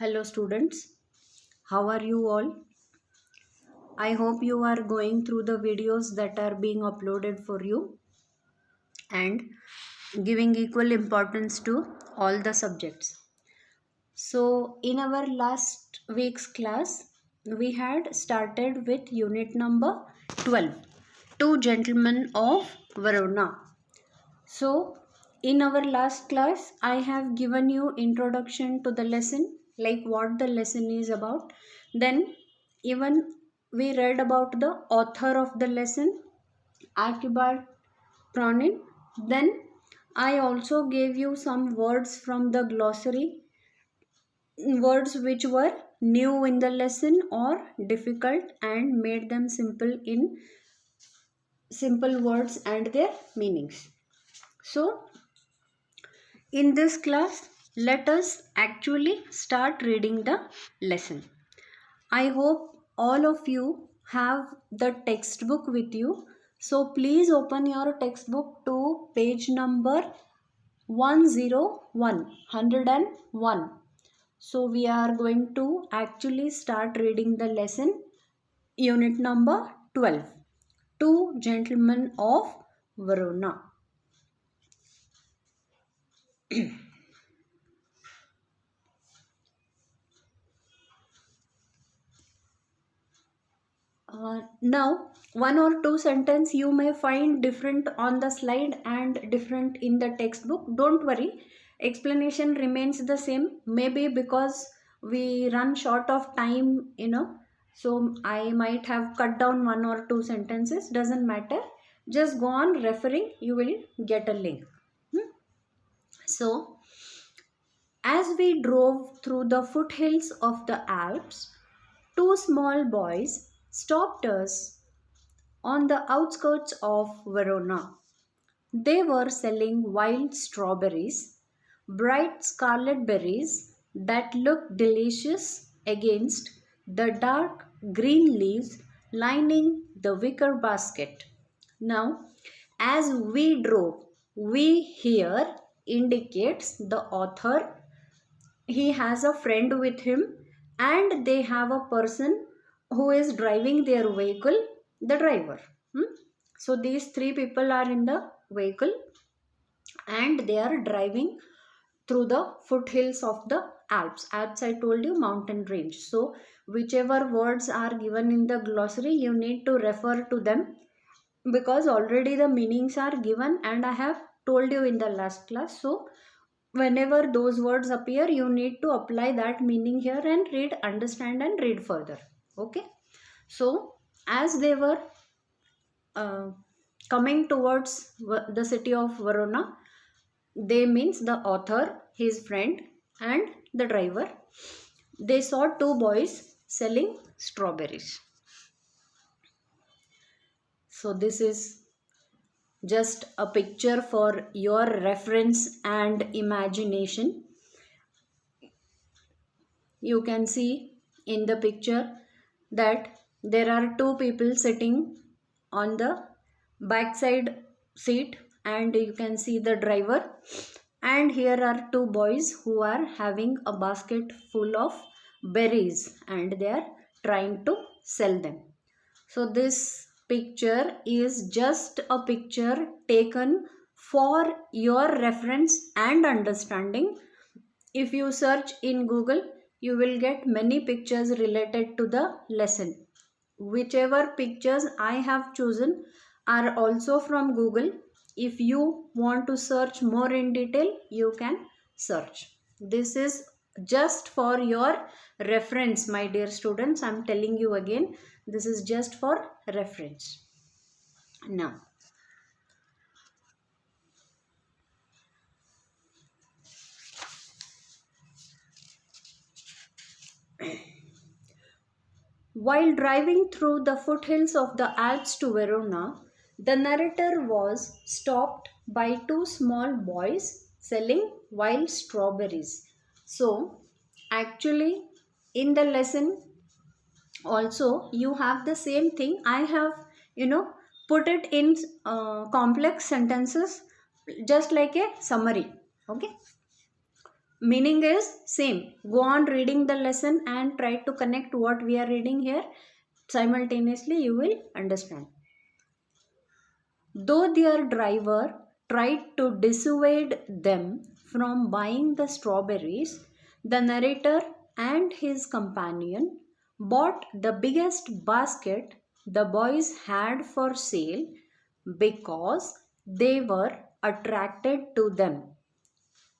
Hello students, how are you all? I hope you are going through the videos that are being uploaded for you and giving equal importance to all the subjects. So in our last week's class, we had started with unit number 12, Two Gentlemen of Verona. So in our last class, I have given you introduction to the lesson, like what the lesson is about. Then even we read about the author of the lesson, Archibald Cronin. Then I also gave you some words from the glossary, words which were new in the lesson or difficult, and made them simple in simple words and their meanings. So in this class, let us actually start reading the lesson. I hope all of you have the textbook with you. So please open your textbook to page number 101. So we are going to actually start reading the lesson, unit number 12, Two Gentlemen of Verona. Now, one or two sentence you may find different on the slide and different in the textbook. Don't worry, explanation remains the same. Maybe because we run short of time, so I might have cut down one or two sentences. Doesn't matter. Just go on referring. You will get a link. So, as we drove through the foothills of the Alps, two small boys stopped us on the outskirts of Verona. They were selling wild strawberries, bright scarlet berries that looked delicious against the dark green leaves lining the wicker basket. Now, as we drove, we here indicates the author. He has a friend with him and they have a person who is driving their vehicle, the driver. So these three people are in the vehicle and they are driving through the foothills of the Alps. I told you, mountain range. So whichever words are given in the glossary, you need to refer to them, because already the meanings are given and I have told you in the last class. So whenever those words appear, you need to apply that meaning here and read, understand and read further. Okay. So as they were uh, coming towards the city of Verona, they means the author, his friend and the driver, they saw two boys selling strawberries. So this is just a picture for your reference and imagination. You can see in the picture that there are two people sitting on the backside seat and you can see the driver, and here are two boys who are having a basket full of berries and they are trying to sell them. So this picture is just a picture taken for your reference and understanding. If you search in Google, you will get many pictures related to the lesson. Whichever pictures I have chosen are also from Google. If you want to search more in detail, you can search. This is just for your reference, my dear students. I am telling you again, this is just for reference. Now, while driving through the foothills of the Alps to Verona, the narrator was stopped by two small boys selling wild strawberries. So, actually, in the lesson, also you have the same thing. I have, put it in complex sentences, just like a summary. Okay. Meaning is same. Go on reading the lesson and try to connect what we are reading here. Simultaneously you will understand. Though their driver tried to dissuade them from buying the strawberries, the narrator and his companion bought the biggest basket the boys had for sale because they were attracted to them.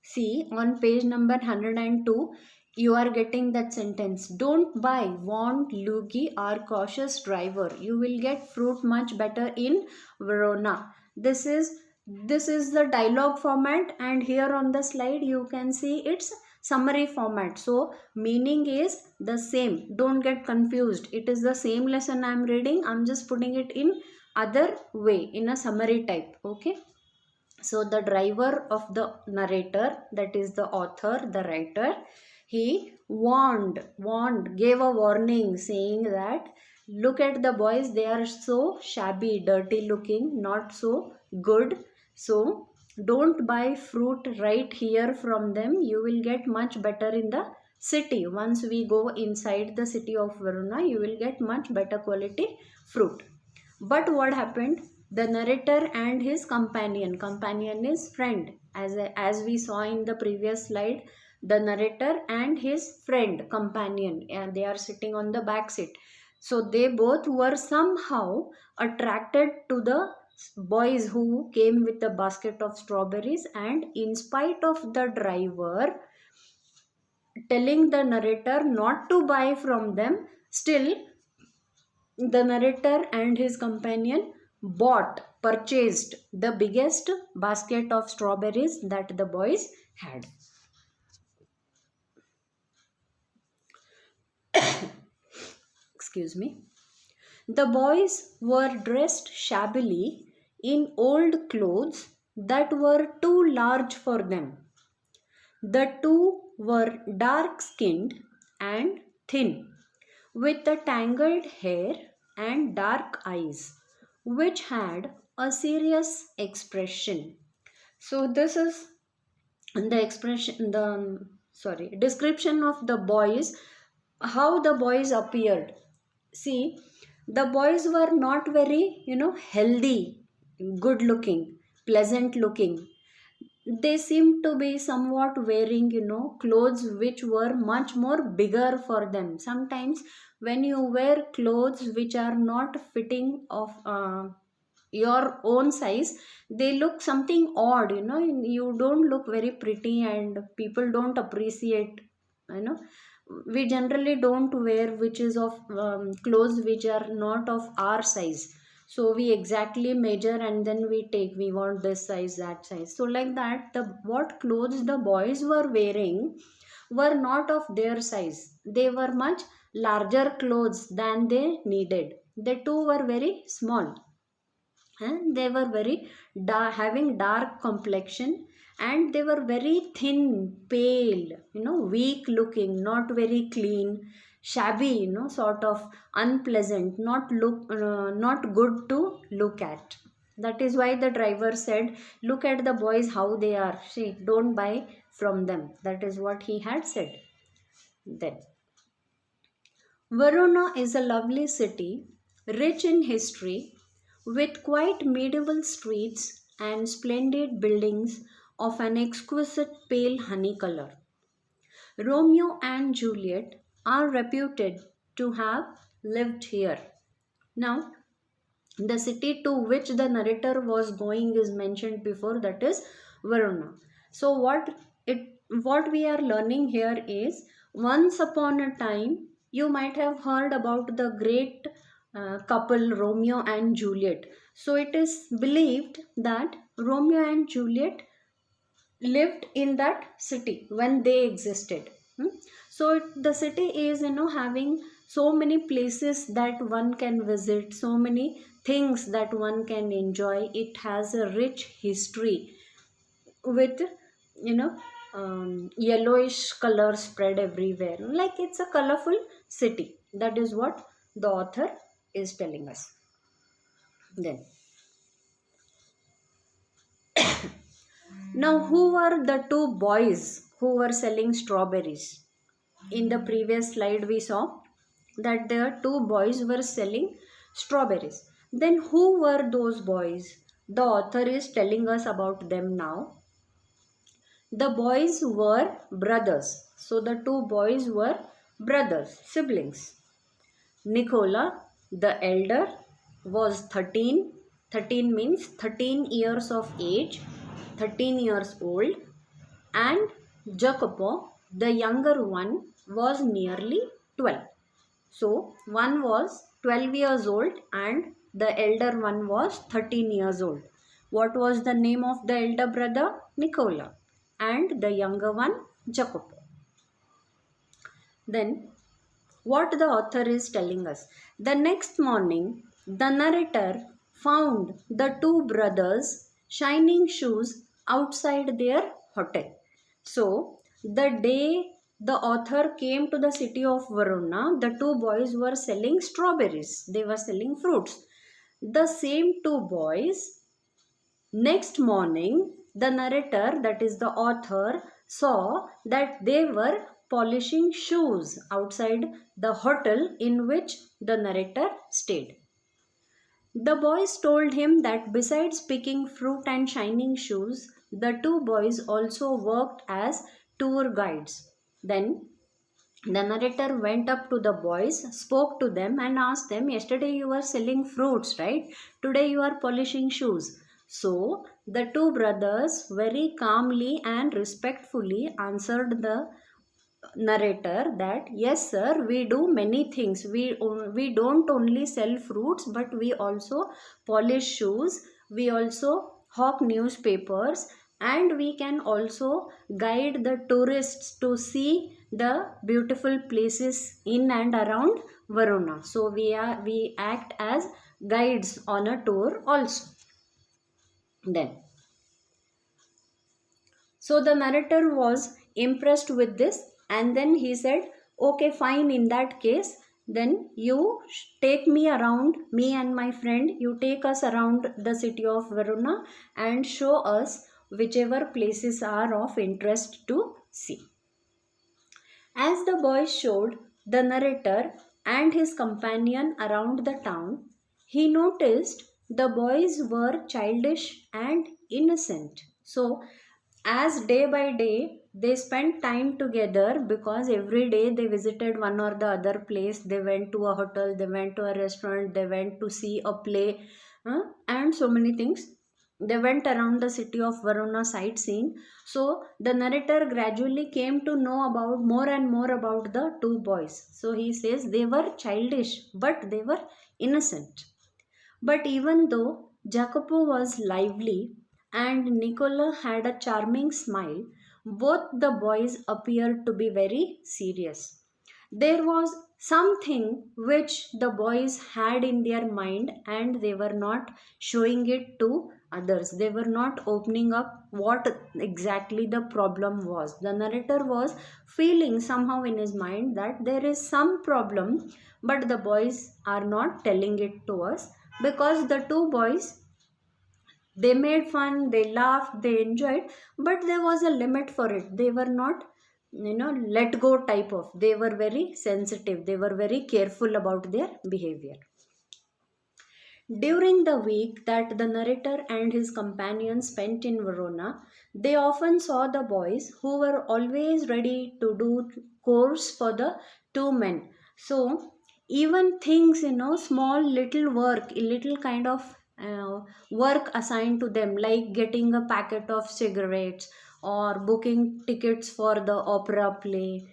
See, on page number 102, you are getting that sentence. Don't buy, warned Luigi, our cautious driver. You will get fruit much better in Verona. This is the dialogue format, and here on the slide you can see it's summary format. So meaning is the same. Don't get confused. It is the same lesson I am reading. I'm just putting it in other way, in a summary type. Okay. So the driver of the narrator, that is the author, the writer, he warned, gave a warning saying that look at the boys, they are so shabby, dirty looking, not so good. So don't buy fruit right here from them. You will get much better in the city. Once we go inside the city of Verona, you will get much better quality fruit. But what happened? The narrator and his companion is friend. As we saw in the previous slide, the narrator and his friend, companion, and they are sitting on the back seat. So they both were somehow attracted to the boys who came with a basket of strawberries, and in spite of the driver telling the narrator not to buy from them, still the narrator and his companion purchased the biggest basket of strawberries that the boys had. Excuse me. The boys were dressed shabbily in old clothes that were too large for them. The two were dark skinned and thin, with a tangled hair and dark eyes, which had a serious expression. So this is the expression, the sorry, description of the boys, how the boys appeared. See, the boys were not very, healthy, good looking, pleasant looking. They seemed to be somewhat wearing, clothes which were much more bigger for them. Sometimes when you wear clothes which are not fitting of your own size, they look something odd, you don't look very pretty and people don't appreciate, you know we generally don't wear which is of clothes which are not of our size. So we exactly measure and then we want this size, that size. So like that, the what clothes the boys were wearing were not of their size. They were much larger clothes than they needed. They too were very small, and they were very having dark complexion, and they were very thin, pale, weak looking, not very clean, shabby, sort of unpleasant, not good to look at. That is why the driver said, look at the boys how they are, see, don't buy from them. That is what he had said. Then Verona is a lovely city, rich in history, with quite medieval streets and splendid buildings of an exquisite pale honey color. Romeo and Juliet are reputed to have lived here. Now, the city to which the narrator was going is mentioned before, that is Verona. So what we are learning here is, once upon a time you might have heard about the great couple Romeo and Juliet. So it is believed that Romeo and Juliet lived in that city when they existed. So the city is, having so many places that one can visit, so many things that one can enjoy. It has a rich history with, you know yellowish color spread everywhere, like it's a colorful city. That is what the author is telling us. Then, now, who were the two boys who were selling strawberries. In the previous slide, we saw that the two boys were selling strawberries. Then, who were those boys? The author is telling us about them now. The boys were brothers. So, the two boys were brothers, siblings. Nicola, the elder, was 13. 13 means 13 years of age, 13 years old, and Jacopo, the younger one, was nearly 12. So, one was 12 years old and the elder one was 13 years old. What was the name of the elder brother? Nicola. And the younger one, Jacopo. Then, what the author is telling us. The next morning, the narrator found the two brothers shining shoes outside their hotel. So, the day the author came to the city of Verona, the two boys were selling strawberries. They were selling fruits. The same two boys, next morning, the narrator, that is the author, saw that they were polishing shoes outside the hotel in which the narrator stayed. The boys told him that besides picking fruit and shining shoes, the two boys also worked as tour guides. Then the narrator went up to the boys, spoke to them, and asked them, yesterday you were selling fruits, right? Today you are polishing shoes. So the two brothers very calmly and respectfully answered the narrator that yes sir, we do many things. We don't only sell fruits, but we also polish shoes, we also hawk newspapers, and we can also guide the tourists to see the beautiful places in and around Verona. So we act as guides on a tour also. Then so the narrator was impressed with this, and then he said, okay, fine, in that case, then you take me around, me and my friend, you take us around the city of Verona and show us whichever places are of interest to see. As the boy showed the narrator and his companion around the town, he noticed the boys were childish and innocent. So, as day by day they spent time together, because every day they visited one or the other place, they went to a hotel, they went to a restaurant, they went to see a play, and so many things. They went around the city of Verona sightseeing. So the narrator gradually came to know about more and more about the two boys. So he says they were childish, but they were innocent. But even though Jacopo was lively and Nicola had a charming smile, both the boys appeared to be very serious. There was something which the boys had in their mind and they were not showing it to others. They were not opening up what exactly the problem was. The narrator was feeling somehow in his mind that there is some problem, but the boys are not telling it to us, because the two boys, they made fun, they laughed, they enjoyed, but there was a limit for it. They were not, let go type of. They were very sensitive, they were very careful about their behavior. During the week that the narrator and his companions spent in Verona, they often saw the boys who were always ready to do chores for the two men. So, even things, small little work, little kind of work assigned to them, like getting a packet of cigarettes or booking tickets for the opera play,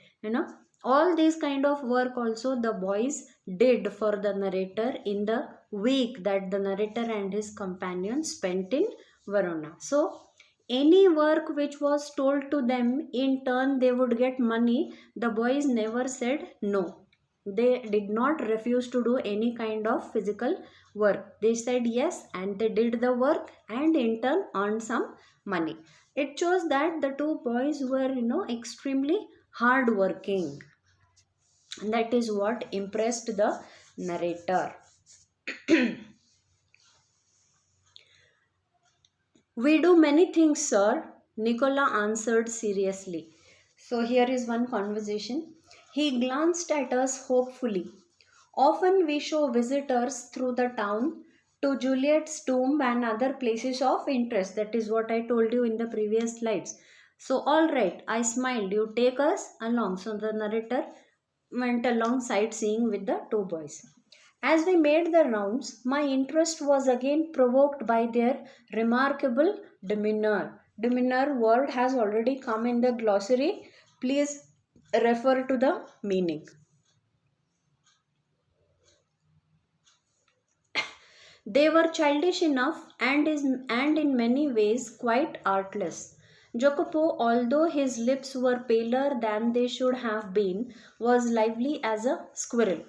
all these kind of work also the boys did for the narrator in the week that the narrator and his companions spent in Verona. So any work which was told to them, in turn they would get money. The boys never said no. They did not refuse to do any kind of physical work. They said yes, and they did the work and in turn earned some money. It shows that the two boys were, extremely hard working. That is what impressed the narrator. We do many things, sir, Nicola answered seriously. So here is one conversation. He glanced at us hopefully. Often we show visitors through the town to Juliet's tomb and other places of interest. That is what I told you in the previous slides. So, all right, I smiled. You take us along. So, the narrator went along sightseeing with the two boys. As we made the rounds, my interest was again provoked by their remarkable demeanor. Demeanor word has already come in the glossary. Please refer to the meaning. They were childish enough and in many ways quite artless. Jacopo, although his lips were paler than they should have been, was lively as a squirrel.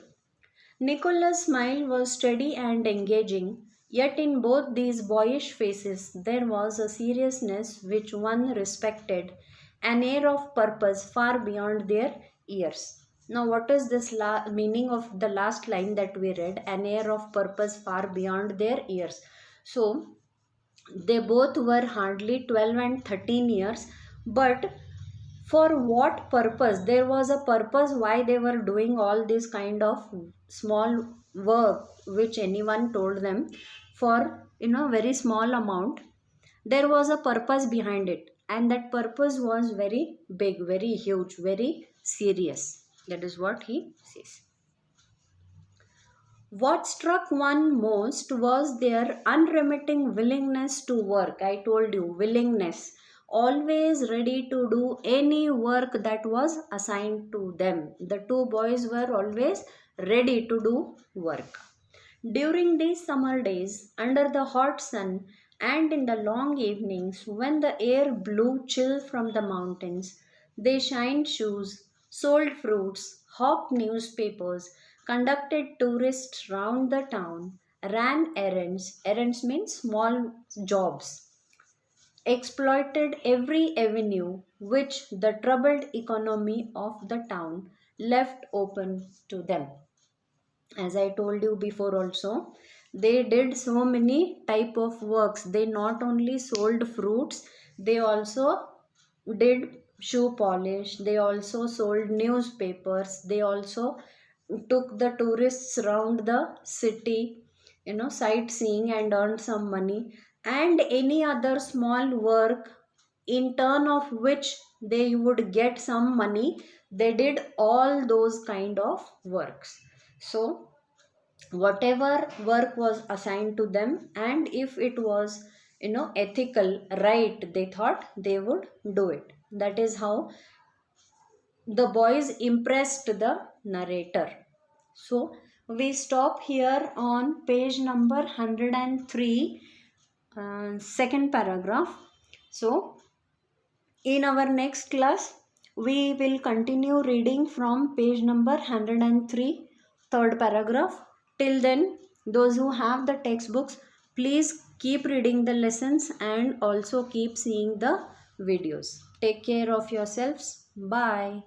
Nicola's smile was steady and engaging, yet in both these boyish faces there was a seriousness which one respected, an air of purpose far beyond their years. Now, what is this meaning of the last line that we read? An air of purpose far beyond their years. So, they both were hardly 12 and 13 years, but for what purpose? There was a purpose why they were doing all this kind of small work which anyone told them for very small amount. There was a purpose behind it, and that purpose was very big, very huge, very serious. That is what he says. What struck one most was their unremitting willingness to work. I told you, willingness. Always ready to do any work that was assigned to them. The two boys were always ready to do work. During these summer days, under the hot sun, and in the long evenings when the air blew chill from the mountains, they shined shoes, sold fruits, hawked newspapers, conducted tourists round the town, ran errands, errands means small jobs, exploited every avenue which the troubled economy of the town left open to them. As I told you before also, they did so many type of works. They not only sold fruits, they also did shoe polish, they also sold newspapers, they also took the tourists around the city, sightseeing, and earned some money, and any other small work in turn of which they would get some money. They did all those kind of works. So whatever work was assigned to them, and if it was ethical, right, they thought they would do it. That is how the boys impressed the narrator. So we stop here on page number 103, second paragraph. So in our next class, we will continue reading from page number 103, third paragraph. Till then, those who have the textbooks, please keep reading the lessons and also keep seeing the videos. Take care of yourselves. Bye.